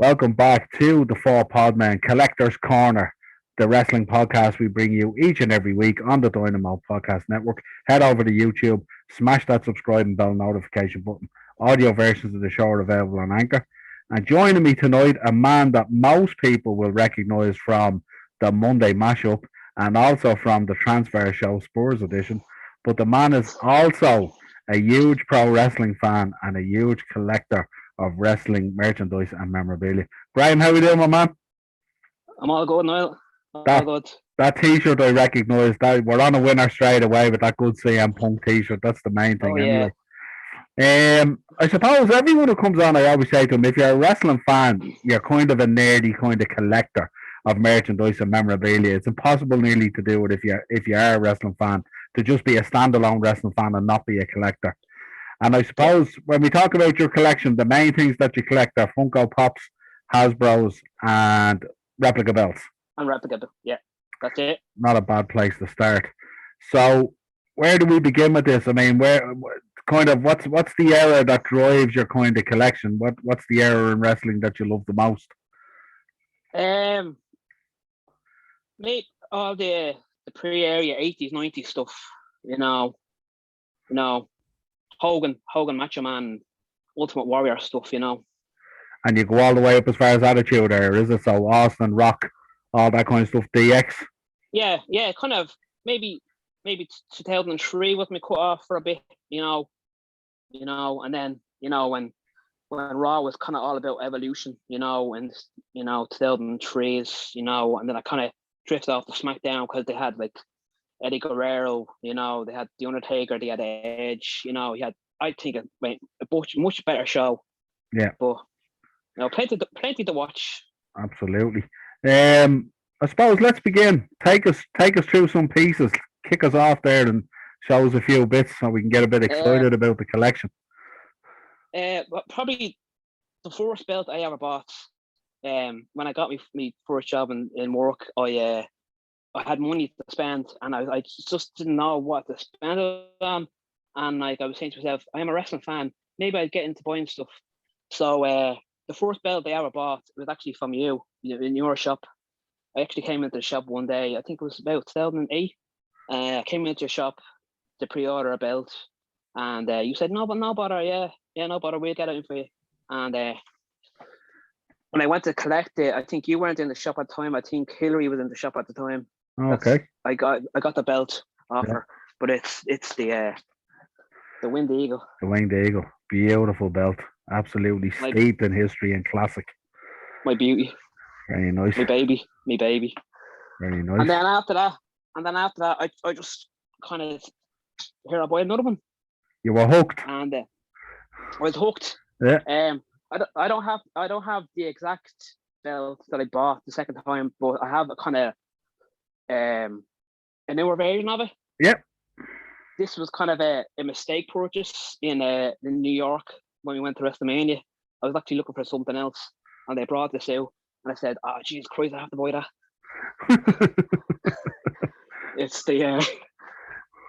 Welcome back to the Four Podmen Collector's Corner, the wrestling podcast we bring you each and every week on the Dynamo Podcast Network. Head over to YouTube, smash that subscribe and bell notification button. Audio versions of the show are available on Anchor. And joining me tonight, a man that most people will recognise from the Monday mashup and also from the Transfer Show Spurs edition. But the man is also a huge pro wrestling fan and a huge collector of wrestling merchandise and memorabilia. Graeme, how we doing, my man? I'm all good, Niall. All good. That t-shirt I recognise, that we're on a winner straight away with that good CM Punk t-shirt. That's the main thing anyway. I suppose everyone who comes on, I always say to them, if you're a wrestling fan, you're kind of a nerdy kind of collector of merchandise and memorabilia. It's impossible nearly to do it if you are a wrestling fan, to just be a standalone wrestling fan and not be a collector. And I suppose when we talk about your collection, the main things that you collect are Funko Pops, Hasbros, and replica belts. And replica, yeah, that's it. Not a bad place to start. So, where do we begin with this? I mean, what's the era that drives your kind of collection? What's the era in wrestling that you love the most? Maybe all the pre-area 80s, 90s stuff. You know. Hogan, Macho Man, Ultimate Warrior stuff, And you go all the way up as far as Attitude Era, is it? So Austin, Rock, all that kind of stuff, DX? Yeah, kind of, maybe 2003 was me cut off for a bit, and then, when Raw was kind of all about evolution, and, 2003 is, and then I kind of drifted off to SmackDown because they had, like, Eddie Guerrero, they had The Undertaker, they had Edge, I think it went a much better show. Yeah. But, plenty to watch. Absolutely. I suppose let's begin. Take us through some pieces. Kick us off there and show us a few bits so we can get a bit excited about the collection. Probably the first belt I ever bought, when I got my first job in work, I had money to spend and I just didn't know what to spend it on. And I was saying to myself, I am a wrestling fan. Maybe I'd get into buying stuff. So the first belt I ever bought was actually from you in your shop. I actually came into the shop one day. I think it was about 2008. I came into your shop to pre-order a belt. And you said, no bother, no bother, we'll get it in for you. And when I went to collect it, I think you weren't in the shop at the time. I think Hillary was in the shop at the time. Okay. I got the belt off her, but it's the Winged Eagle. The Winged Eagle, beautiful belt, absolutely steeped in history and classic. My beauty. Very nice. My baby. Very nice. And then after that, I just kind of I buy another one. You were hooked. And I was hooked. Yeah. I don't have the exact belt that I bought the second time, but I have a kind of a newer version of it. Yep. This was kind of a mistake purchase in New York when we went to WrestleMania. I was actually looking for something else, and they brought this out, and I said, "Oh, Jesus Christ, I have to buy that." It's the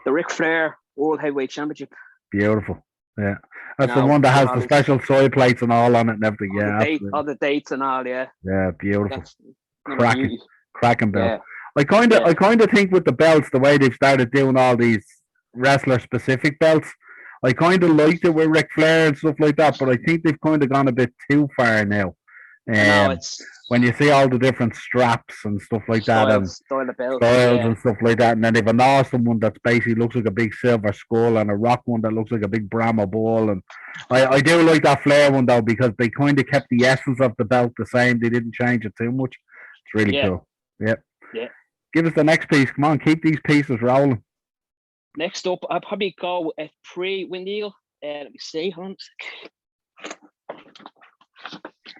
Ric Flair World Heavyweight Championship. Beautiful. Yeah, that's the one that has the special side plates and all on it and everything. All the dates and all. Yeah. Yeah, beautiful. Cracking belt. Yeah. I kind of think with the belts, the way they've started doing all these wrestler specific belts, I kind of liked it with Ric Flair and stuff like that, but I think they've kind of gone a bit too far now. When you see all the different straps and stuff like that, and styles and stuff like that, and then they've an awesome one that basically looks like a big silver skull, and a rock one that looks like a big Brahma bull, and I do like that Flair one though, because they kind of kept the essence of the belt the same. They didn't change it too much. It's really cool. Yep. Yeah. Give us the next piece. Come on, keep these pieces rolling. Next up, I'll probably go with pre-Winged Eagle. Let me see. Hold on.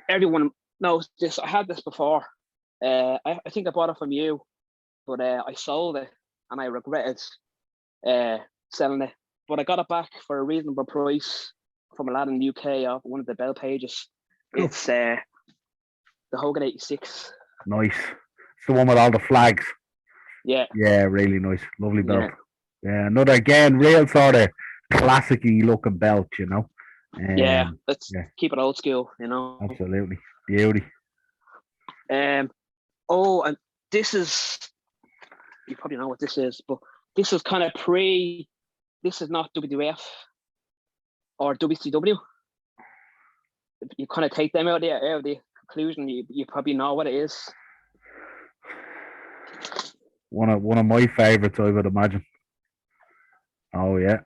Everyone knows this. I had this before. I think I bought it from you, but I sold it and I regretted selling it. But I got it back for a reasonable price from a lad in the UK off one of the bell pages. Cool. It's the Hogan 86. Nice. It's the one with all the flags. Yeah. Yeah, really nice. Lovely belt. Yeah, another, again, real sort of classic-y looking belt, Let's Yeah, keep it old school, absolutely. Beauty. Oh, and this is, you probably know what this is, but this is kind of this is not WWF or WCW. You kind of take them out of the conclusion, you probably know what it is. One of my favourites, I would imagine. Oh yeah.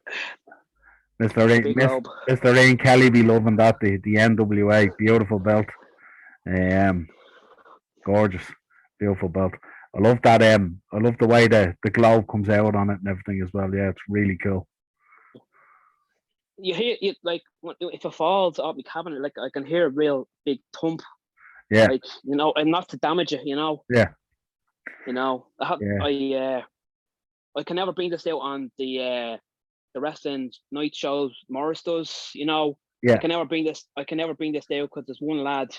Mr. Ian Kelly be loving that, the NWA. Beautiful belt. Gorgeous. Beautiful belt. I love that I love the way the globe comes out on it and everything as well. Yeah, it's really cool. You hear it like if it falls off the cabinet, like I can hear a real big thump. Yeah. Like, and not to damage it, Yeah. I can never bring this out on the wrestling night shows Morris does, Yeah. I can never bring this out because there's one lad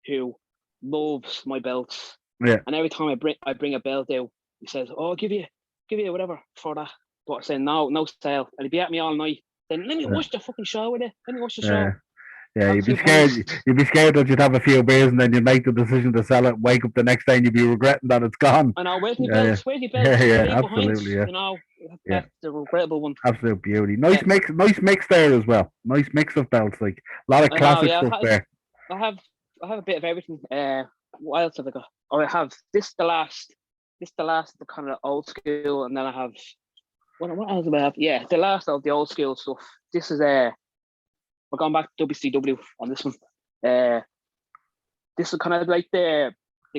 who loves my belts. Yeah. And every time I bring a belt out, he says, "Oh, I'll give you whatever for that." But I say, no sale. And he'd be at me all night. Then let me watch the fucking show with it. Let me watch the show. Yeah, you'd be scared. You'd be scared that you'd have a few beers and then you'd make the decision to sell it. Wake up the next day and you'd be regretting that it's gone. I know. Where's my belts? Where's my belts? Yeah, absolutely. That's the regrettable one. Absolute beauty. Nice mix there as well. Nice mix of belts. Like a lot of classic stuff there. I have a bit of everything. What else have I got? I have the last the kind of old school, and then I have what else do I have? Yeah, the last of the old school stuff. This is we're going back to WCW on this one. This is kind of like they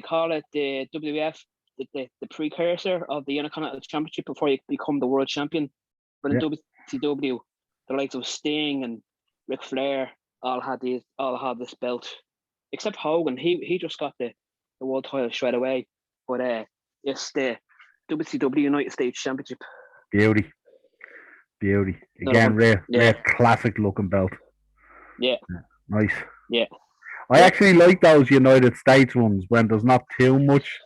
call it the WWF, the precursor of the Intercontinental Championship before you become the world champion. But in WCW, the likes of Sting and Ric Flair all had this belt, except Hogan. He just got the world title straight away. But it's the WCW United States Championship. Beauty. Again, rare classic looking belt. Yeah. Nice. Yeah. I actually like those United States ones when there's not too much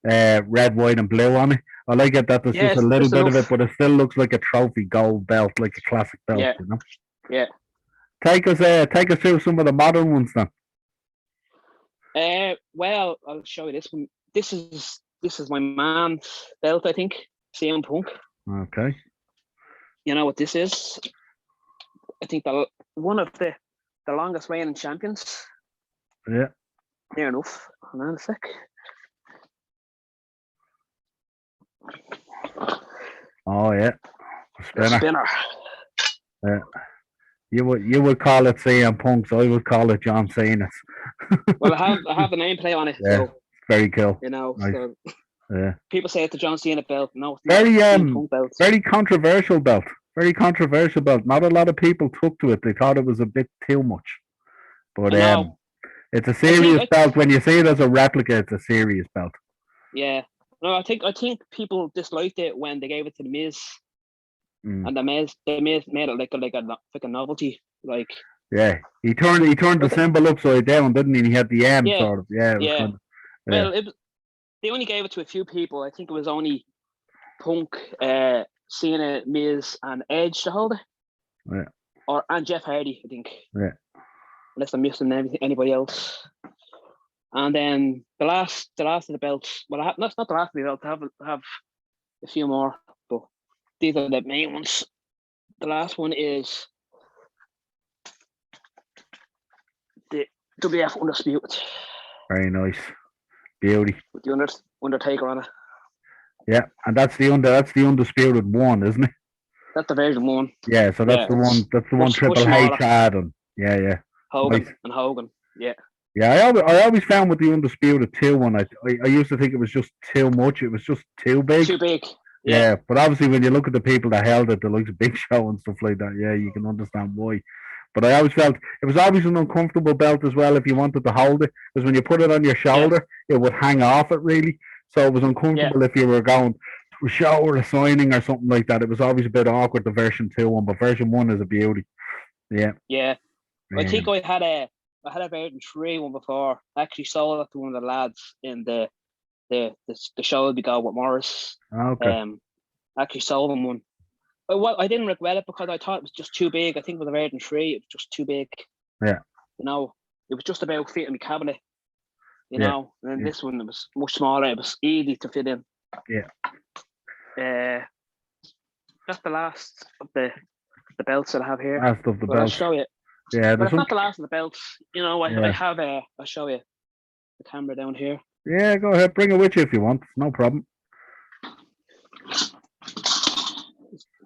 red, white, and blue on it. I like it that there's just a little bit of it, but it still looks like a trophy gold belt, like a classic belt. Yeah. Take us through some of the modern ones then. Well, I'll show you this one. This is my man's belt, I think. CM Punk. Okay. You know what this is? I think one of the longest reigning champions. Yeah. Near enough. Hold on a sec. Oh yeah. Spinner. Yeah. You would call it CM Punk, so I would call it John Cena's. Well, I have a nameplate on it. Yeah, so very cool. Nice. So, yeah. People say it's the John Cena belt. No, it's very Punk belt. Very controversial belt. Very controversial belt. Not a lot of people took to it. They thought it was a bit too much. But it's a serious belt. When you see it as a replica, it's a serious belt. Yeah. No, I think people disliked it when they gave it to the Miz. And the Miz made it like a novelty. Like, yeah, he turned the symbol upside down, didn't he? And he had the M sort of. Yeah. Well, they only gave it to a few people. I think it was only Punk, Cena, Miz, and Edge to hold it. Yeah. And Jeff Hardy, I think. Yeah. Unless I'm missing anybody else. And then the last of the belts. Well, that's not the last of the belts. I have a few more, but these are the main ones. The last one is the WF Undisputed. Very nice. Beauty. With the Undertaker on it. Yeah, and that's the Undisputed one, isn't it? That's the version 1. Yeah, so that's the one. That's the one Triple H had, and yeah. Hogan and Hogan. Yeah. Yeah, I always found with the Undisputed 2 one, I used to think it was just too much. It was just too big. Too big. Yeah, but obviously when you look at the people that held it, the likes of Big Show and stuff like that, yeah, you can understand why. But I always felt it was always an uncomfortable belt as well if you wanted to hold it, because when you put it on your shoulder, it would hang off it really. So it was uncomfortable if you were going to a show or a signing or something like that. It was always a bit awkward, the version 2 one, but version 1 is a beauty. Yeah. Yeah. I think I had a version 3 one before. I actually sold it to one of the lads in the show we got with Morris. Okay. I actually sold him one. Well, I didn't regret it because I thought it was just too big. I think with the Virgin 3, it was just too big. Yeah. You know, it was just about fitting my cabinet. You Yeah. know, and then this one, it was much smaller. It was easy to fit in. Yeah. That's the last of the belts that I have here. Last of the But I'll belts. show you. Yeah, But it's not the last of the belts. You know, I Yeah. have I'll show you the camera down here. Yeah, go ahead. Bring it with you if you want. No problem.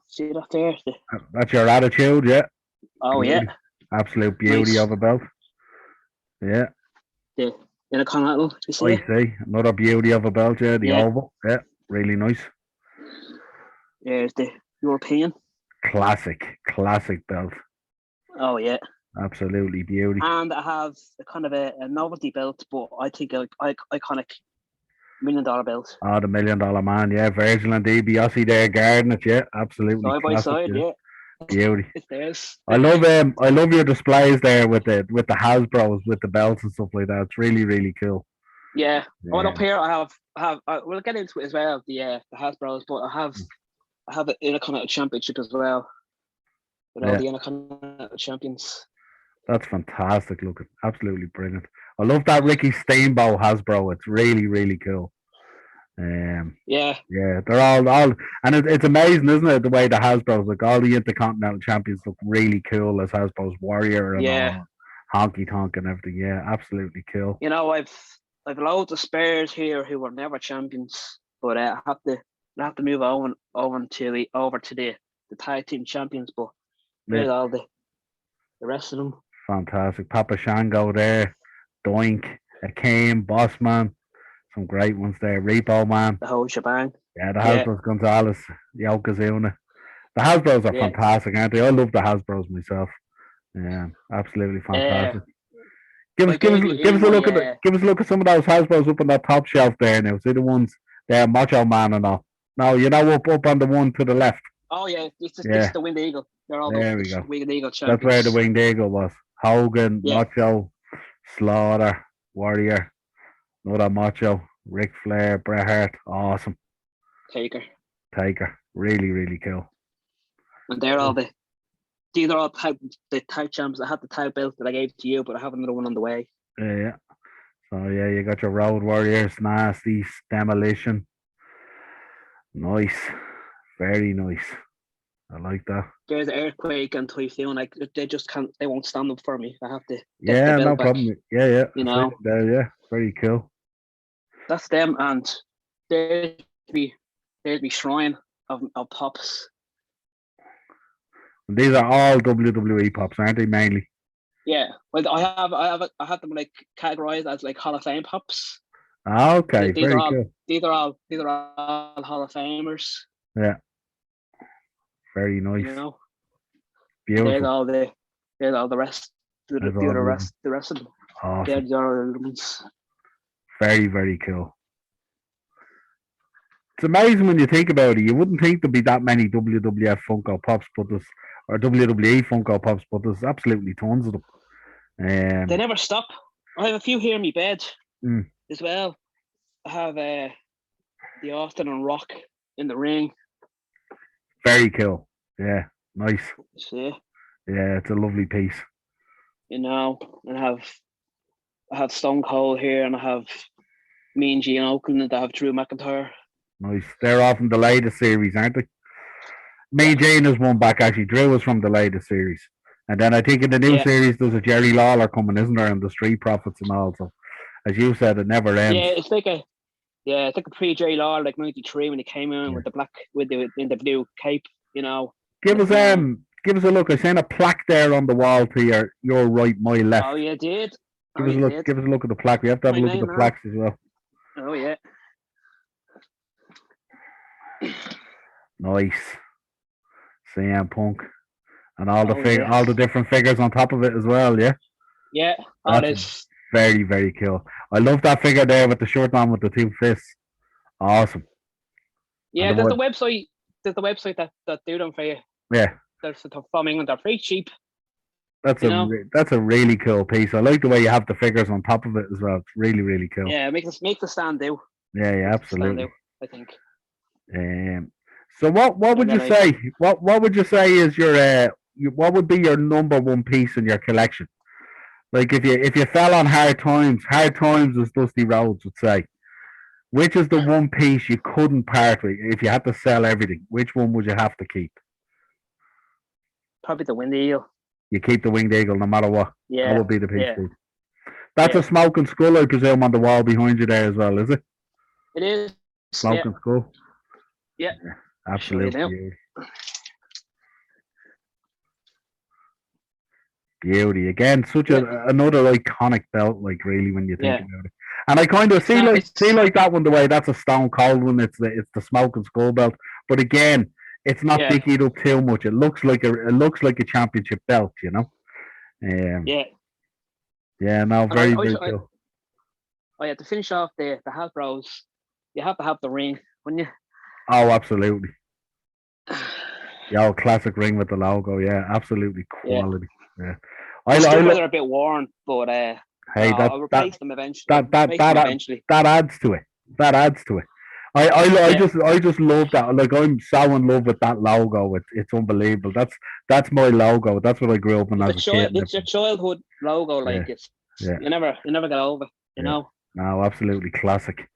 See that there? That's your attitude, yeah. Oh, Beauty. yeah. Absolute beauty Nice. of a belt. Yeah. The Intercontinental, you see I it? see. Another beauty of a belt, yeah. The Yeah. oval. Yeah. Really nice. There's the European. Classic belt. Oh, yeah. Absolutely beauty. And I have a kind of a novelty belt, but I think iconic $1 million belt. Oh, the $1 million man, yeah. Virgil and DiBiase there guarding it, yeah. Absolutely. Side by classic, side, yeah. Beauty. It's theirs. I love your displays there with the Hasbros with the belts and stuff like that. It's really, really cool. Yeah. Well, up here I have we'll get into it as well, the Hasbros, but I have an Intercontinental Championship as well. With all the Intercontinental champions. That's fantastic looking. Absolutely brilliant. I love that Ricky Steamboat Hasbro. It's really, really cool. Yeah, they're all and it's amazing, isn't it? The way the Hasbros, like all the Intercontinental champions, look really cool as Hasbro's Warrior and all, honky tonk and everything. Yeah, absolutely cool. You know, I've loads of spares here who were never champions, but I have to move over to the tag team champions. But here's all the rest of them. Fantastic. Papa Shango there, Doink, Akeem, Bossman. Some great ones there. Repo Man. The whole shebang. Yeah, the Hasbros Gonzalez, Yokozuna. The Hasbros are fantastic, aren't they? I love the Hasbros myself. Yeah, absolutely fantastic. Give us a look at some of those Hasbros up on that top shelf there now. See the ones there, Macho Man and all. No, you know up on the one to the left. Oh yeah, it's the Winged Eagle. They're all there we go. Winged Eagle champions. That's where the Winged Eagle was. Hogan, Macho, Slaughter, Warrior. Another Macho, Ric Flair, Bret Hart, awesome. Taker. Really, really cool. And they're all these are all the tag champs. I have the tag belt that I gave to you, but I have another one on the way. Yeah. So yeah, you got your Road Warriors, Nasty, Demolition. Nice. Very nice. I like that. There's Earthquake and Typhoon. Like they just can't. They won't stand up for me. I have to. Yeah, no problem. Yeah. You know. There, very cool. That's them, and there's me shrine of pops. And these are all WWE pops, aren't they? Mainly. Yeah, well, I have them like categorized as like Hall of Fame pops. Okay, these very are cool. These are all Hall of Famers. Yeah. Very nice. You know. Beautiful. There's all the rest. The rest of them. Awesome. They're the other ones. Very, very cool. It's amazing when you think about it. You wouldn't think there'd be that many WWF Funko Pops, or WWE Funko Pops, but there's absolutely tons of them. They never stop. I have a few here in my bed as well. I have the Austin and Rock in the ring. Very cool. Yeah, nice. See? Yeah, it's a lovely piece. You know, and I have Stone Cold here, and I have Mean Gene Oakland, and I have Drew McIntyre. Nice. They're all from the latest series, aren't they? Mean Gene is one back, actually. Drew is from the latest series. And then I think in the new series, there's a Jerry Lawler coming, isn't there? And the Street Profits and all. So, as you said, it never ends. Yeah, it's like a pre-Jerry Lawler, like 93 when he came in with the black, in the blue cape, you know. Give us a look. I seen a plaque there on the wall to your right, my left. Oh, you did? Give us a look. Give us a look at the plaque. We have to have a look at the plaques as well. Oh yeah. Nice. CM Punk. And all the different figures on top of it as well, yeah? Yeah, that is very, very cool. I love that figure there with the shirt on with the two fists. Awesome. Yeah, there's the website that do them for you. Yeah. They're from England, they're pretty cheap. That's a really cool piece. I like the way you have the figures on top of it as well. It's really, really cool. Yeah, make the stand do. Yeah, absolutely. I think. So what And would then you say? What would you say is what would be your number one piece in your collection? Like if you fell on hard times as Dusty Rhodes would say. Which is the one piece you couldn't part with if you had to sell everything? Which one would you have to keep? probably the wind eel. You keep the winged eagle no matter what. That Yeah, would be the piece, yeah, dude. That's yeah. a smoking skull, I presume, on the wall behind you there as well, is it? It is. Yeah, Smoking skull. yeah. Yeah, I'll show you absolute now. beauty. Again, such Yeah, another iconic belt, like really when you think yeah. about it. And I kind of It's not. see It's like that one the way that's a stone cold one. It's the smoking skull belt. But again, it's not yeah, dickied up too much. It looks like a championship belt, you know. yeah. Yeah, no, And I, very I, very I, cool. I had to finish off the Hasbros. You have to have the ring, wouldn't Oh, absolutely. you? Yeah, oh, classic ring with the logo. Yeah, absolutely Yeah. quality. Yeah, The I stickers look. are a bit worn, but Hey, I'll replace them eventually. I'll that that replace them that eventually. that adds to it. That adds to it. Yeah. I just love that. Like I'm so in love with that logo. It's unbelievable. That's my logo. That's what I grew up in as a kid. It's your childhood logo. Yeah, Like it's yeah, you never get over. You yeah. know. No, absolutely classic.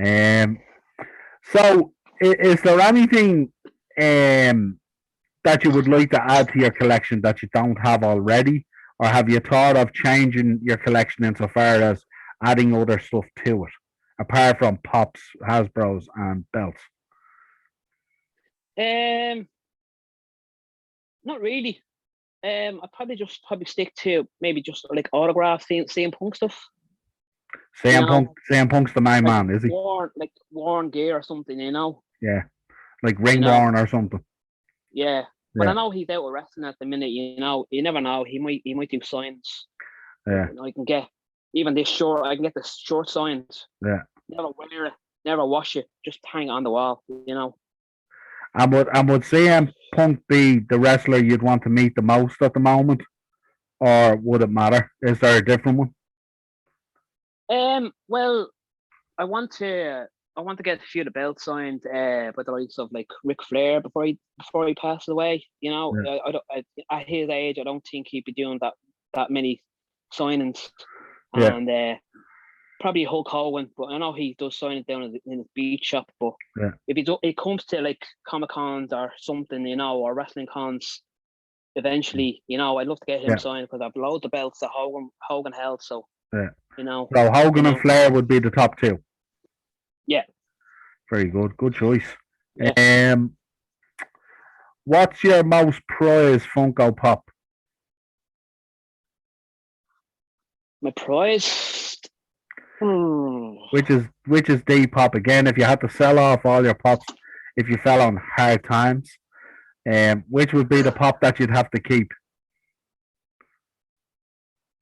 Um, so is there anything um that you would like to add to your collection that you don't have already, or have you thought of changing your collection insofar as adding other stuff to it, apart from pops, Hasbro's, and belts? Um, not really. I'd probably stick to maybe just like autograph CM Punk stuff. You know, CM Punk's the main like man, is he? worn gear or something. You know. Yeah, like You ring know. worn or something. Yeah. But I Yeah, know he's out with wrestling at the minute. You know, you never know. He might do signs. yeah, I can get even this short. I can get this short signs. yeah. Never wear it. Never wash it. Just hang it on the wall. You know. And would CM Punk be the wrestler you'd want to meet the most at the moment, or would it matter? Is there a different one? Well, I want to get a few of the belts signed by the likes of like Ric Flair before he passes away. You know, Yeah, I don't at his age, I don't think he'd be doing that many signings, yeah, and probably Hulk Hogan. But I know he does sign it down in his beach shop. But yeah, if it comes to like Comic Cons or something, you know, or wrestling cons, eventually, you know, I'd love to get him yeah, signed because I've loads of belts that Hogan held. So yeah. you know, So you Hogan and know, Flair would be the top two. yeah, Very good. Good choice. yeah. Um, what's your most prized Funko Pop? My prize. Hmm. Which is D Pop again? If you had to sell off all your pops, if you fell on hard times, which would be the pop that you'd have to keep?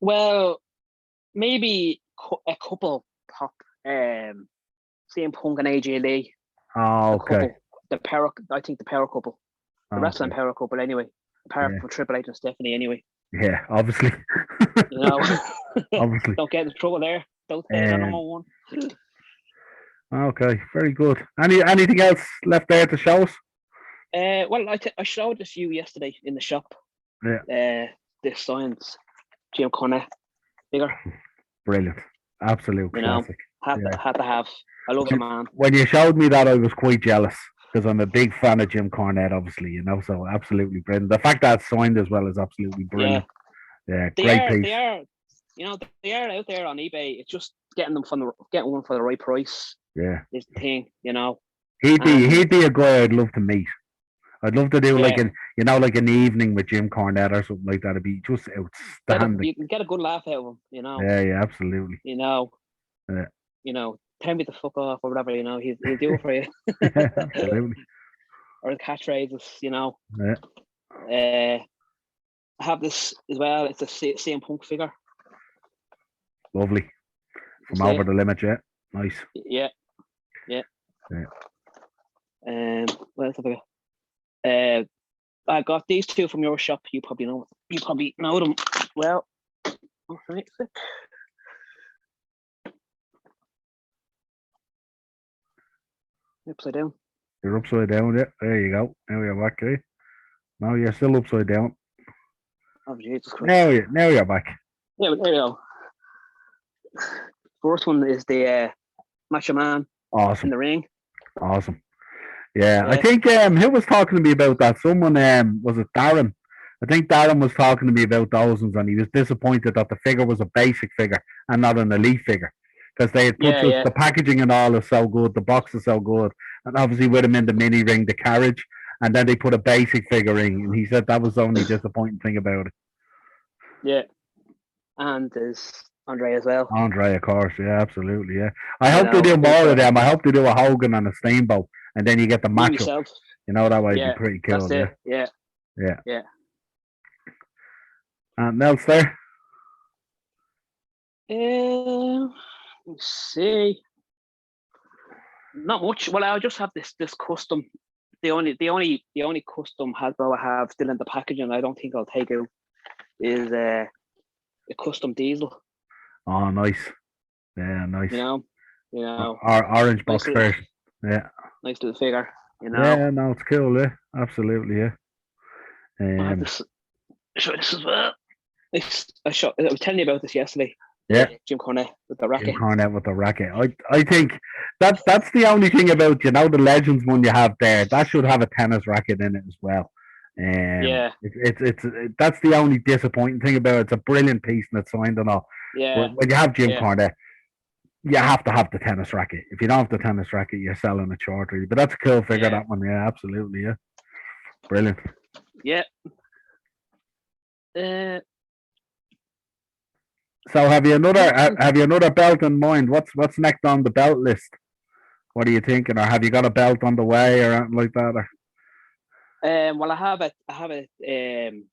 Well, maybe a couple pop. CM Punk and AJ Lee. Oh, The okay, couple. I think the power couple. The wrestling okay, power couple. Anyway, apart yeah, from Triple H and Stephanie. Anyway, yeah, obviously, you know, obviously. don't get in trouble there. Don't say that Um, number one. okay, very good. Anything else left there to show us? Well, I showed this you yesterday in the shop. Yeah, This science Jim Cornette figure. brilliant, absolute You know, classic. had Yeah. to have. I love the man. When you showed me that, I was quite jealous because I'm a big fan of Jim Cornette, obviously, so absolutely brilliant. The fact that it's signed as well is absolutely Yeah, brilliant. Yeah, great piece. they are. You know, they are out there on eBay. It's just getting one for the right price Yeah, is the thing. You know, he'd be and he'd be a guy I'd love to meet. I'd love to do yeah, like an evening with Jim Cornette or something like that. It'd be just outstanding. you can get a good laugh out of him. You know, Yeah, yeah, absolutely. you know, Yeah, you know. Tell me the fuck off or whatever. You know, he'll do it for you. yeah, absolutely. Or the catchphrases. You know, Yeah, I have this as well. It's a CM Punk figure. lovely. From See over it? the limit, yeah. Nice. Yeah, yeah. Yeah. What else have I got? I got these two from your shop. You probably know them well. All right. Upside down. You're upside down, yeah. There you go. Now you're back, eh? No, you're still upside down. Oh, Jesus Christ. Now you're back. Yeah, but there you go. First one is the Macho Man in Awesome. the ring. Awesome. Yeah, I think who was talking to me about that? Someone was it Darren? I think Darren was talking to me about those ones, and he was disappointed that the figure was a basic figure and not an elite figure because they had put the packaging and all is so good, the box is so good, and obviously with him in the mini ring, the carriage, and then they put a basic figure in, and he said that was the only disappointing thing about it. Yeah, and there's Andre as well. Andre, of course, yeah, absolutely, yeah. I hope they do more of them. I hope they do a Hogan and a Steamboat, and then you get the matchup. You know, that would be pretty cool. That's it. Yeah. And else there? Let's see. Not much. Well, I just have this custom. The only custom Hasbro I have still in the packaging. I don't think I'll take out is a custom Diesel. Oh, nice. Yeah, nice. You know. Our orange box first. Yeah. Nice little figure. You know. Yeah, no, it's cool. Yeah, absolutely. Yeah. I have this. Show this as well. I was telling you about this yesterday. Yeah. Jim Cornette with the racket. Jim Cornette with the racket. I think that's the only thing about the Legends one you have there. That should have a tennis racket in it as well. It's that's the only disappointing thing about it. It's a brilliant piece and it's signed and all. Yeah. When you have Jim Cornette, you have to have the tennis racket. If you don't have the tennis racket, you're selling it short, really. But that's a cool figure, that one. Yeah, absolutely. Yeah. Brilliant. Yeah. So have you another belt in mind? What's next on the belt list? What are you thinking, or have you got a belt on the way, or anything like that? Or? Well, I have a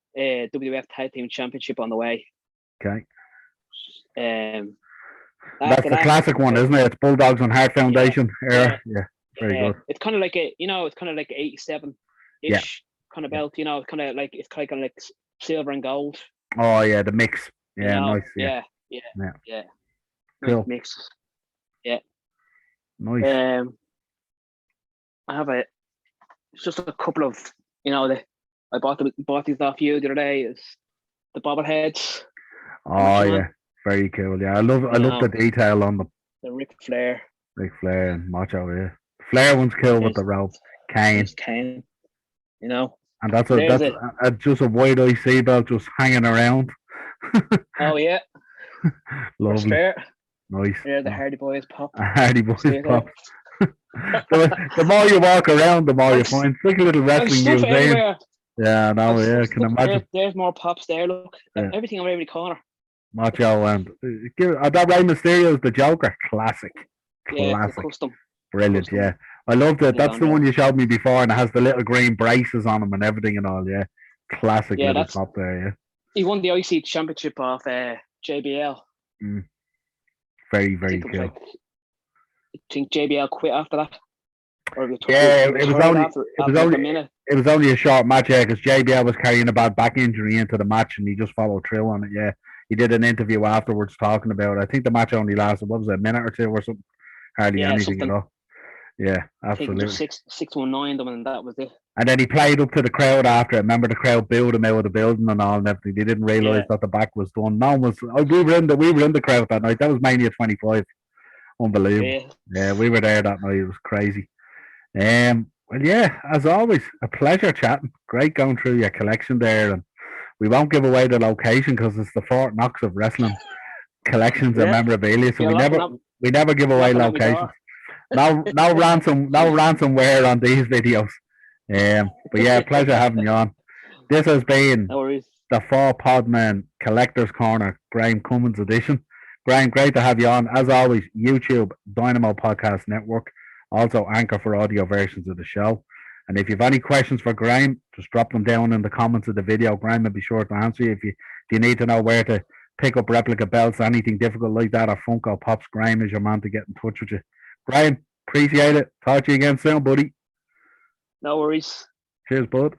WWF Tag Team Championship on the way. Okay. That's the classic one, isn't it? It's Bulldogs and Heart Foundation era. Yeah. Very good. It's kind of like it's kind of like 87-ish kind of belt. You know, it's kind of like silver and gold. Oh yeah, the mix. Yeah, nice. Yeah. Cool. Mix. Yeah. Nice. I have it's just a couple of I bought these off you the other day. Is the bobbleheads. Oh yeah, very cool. Yeah, I love the detail on them. The Ric Flair and Macho. Yeah, Flair one's cool with the rope. Kane. You know. And that's just a wide eye seatbelt just hanging around. Oh yeah. Lovely. Nice. Yeah, the Hardy Boys pop. Hardy Boys pop. The more you walk around, the more you find. It's like a little wrestling museum. Yeah, no, I can imagine. There's more pops there. Look, everything on every corner. Macho and that Rey Mysterio is the Joker. Classic. Custom. Brilliant. Custom. Yeah, I loved it. That's the one you showed me before, and it has the little green braces on them and everything and all. Yeah, classic little top there. Yeah. He won the IC Championship off JBL. Very, very cool. I think JBL quit after that. It was only a short match, because JBL was carrying a bad back injury into the match, and he just followed through on it. Yeah, he did an interview afterwards talking about it. I think the match only lasted a minute or two or something. Hardly anything at all. Yeah, absolutely. 619 them, and that was it. And then he played up to the crowd after it. Remember, the crowd booed him out of the building and all and everything. They didn't realise that the back was done. No one was. We were in the crowd that night. That was Mania 25. Unbelievable. Yeah, we were there that night. It was crazy. Well, yeah, as always, a pleasure chatting. Great going through your collection there, and we won't give away the location because it's the Fort Knox of wrestling collections and memorabilia. So we never give away locations. No ransomware on these videos. But yeah, pleasure having you on. This has been the 4 Podmen Collector's Corner, Graeme Cummins edition. Graeme, great to have you on. As always, YouTube, Dynamo Podcast Network, also Anchor for audio versions of the show. And if you have any questions for Graeme, just drop them down in the comments of the video. Graeme will be sure to answer you. If you need to know where to pick up replica belts, anything difficult like that, or Funko Pops, Graeme is your man to get in touch with you. Graeme, appreciate it. Talk to you again soon, buddy. No worries. Cheers, bud.